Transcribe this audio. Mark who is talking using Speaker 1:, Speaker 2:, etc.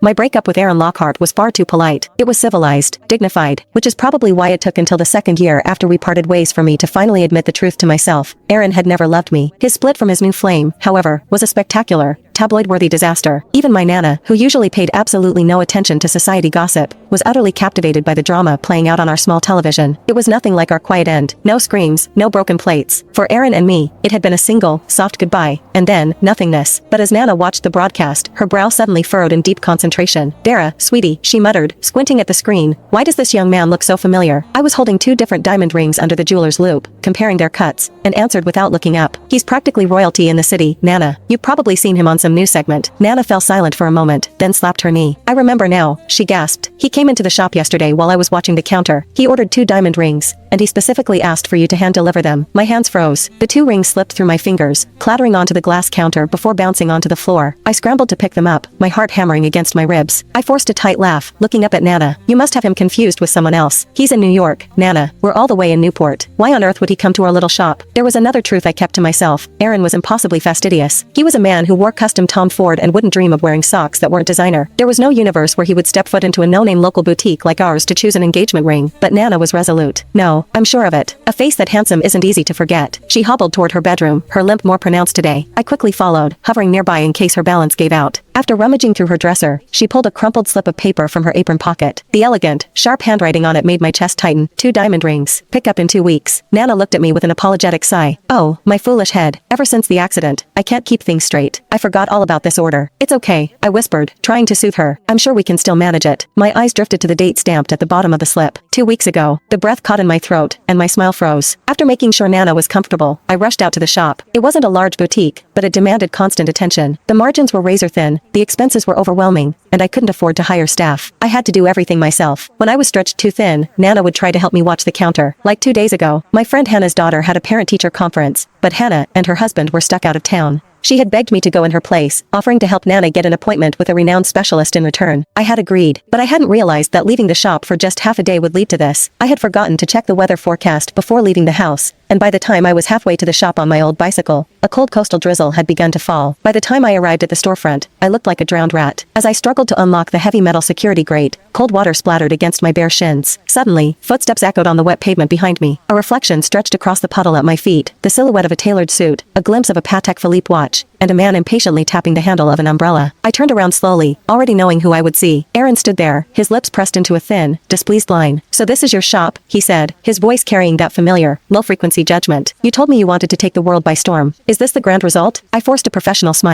Speaker 1: My breakup with Aaron Lockhart was far too polite. It was civilized, dignified, which is probably why it took until the second year after we parted ways for me to finally admit the truth to myself. Aaron had never loved me. His split from his new flame, however, was a spectacular, tabloid-worthy disaster. Even my Nana, who usually paid absolutely no attention to society gossip, was utterly captivated by the drama playing out on our small television. It was nothing like our quiet end. No screams, no broken plates. For Aaron and me, it had been a single, soft goodbye, and then, nothingness. But as Nana watched the broadcast, her brow suddenly furrowed in deep concentration. "Dara, sweetie," she muttered, squinting at the screen, "why does this young man look so familiar?" I was holding two different diamond rings under the jeweler's loupe, comparing their cuts, and answered without looking up. "He's practically royalty in the city, Nana. You've probably seen him on some news segment." Nana fell silent for a moment, then slapped her knee. "I remember now," she gasped. "He came into the shop yesterday while I was watching the counter. He ordered 2 diamond rings, and he specifically asked for you to hand-deliver them." My hands froze. The 2 rings slipped through my fingers, clattering onto the glass counter before bouncing onto the floor. I scrambled to pick them up, my heart hammering against my ribs. I forced a tight laugh, looking up at Nana. "You must have him confused with someone else. He's in New York, Nana. We're all the way in Newport. Why on earth would he come to our little shop?" There was another truth I kept to myself. Aaron was impossibly fastidious. He was a man who wore custom Tom Ford and wouldn't dream of wearing socks that weren't designer. There was no universe where he would step foot into a no-name local boutique like ours to choose an engagement ring. But Nana was resolute. "No, I'm sure of it. A face that handsome isn't easy to forget." She hobbled toward her bedroom, her limp more pronounced today. I quickly followed, hovering nearby in case her balance gave out. After rummaging through her dresser, she pulled a crumpled slip of paper from her apron pocket. The elegant, sharp handwriting on it made my chest tighten. 2 diamond rings. Pick up in 2 weeks. Nana looked at me with an apologetic sigh. "Oh, my foolish head. Ever since the accident, I can't keep things straight. I forgot all about this order." "It's okay," I whispered, trying to soothe her. "I'm sure we can still manage it." My eyes drifted to the date stamped at the bottom of the slip. 2 weeks ago. The breath caught in my throat, and my smile froze. After making sure Nana was comfortable, I rushed out to the shop. It wasn't a large boutique, but it demanded constant attention. The margins were razor thin, the expenses were overwhelming, and I couldn't afford to hire staff. I had to do everything myself. When I was stretched too thin, Nana would try to help me watch the counter. Like 2 days ago, my friend Hannah's daughter had a parent-teacher conference, but Hannah and her husband were stuck out of town. She had begged me to go in her place, offering to help Nana get an appointment with a renowned specialist in return. I had agreed, but I hadn't realized that leaving the shop for just half a day would lead to this. I had forgotten to check the weather forecast before leaving the house, and by the time I was halfway to the shop on my old bicycle, a cold coastal drizzle had begun to fall. By the time I arrived at the storefront, I looked like a drowned rat. As I struggled to unlock the heavy metal security grate, cold water splattered against my bare shins. Suddenly, footsteps echoed on the wet pavement behind me. A reflection stretched across the puddle at my feet, the silhouette of a tailored suit, a glimpse of a Patek Philippe watch, and a man impatiently tapping the handle of an umbrella. I turned around slowly, already knowing who I would see. Aaron stood there, his lips pressed into a thin, displeased line. "So this is your shop," he said, his voice carrying that familiar, low-frequency judgment. "You told me you wanted to take the world by storm. Is this the grand result?" I forced a professional smile.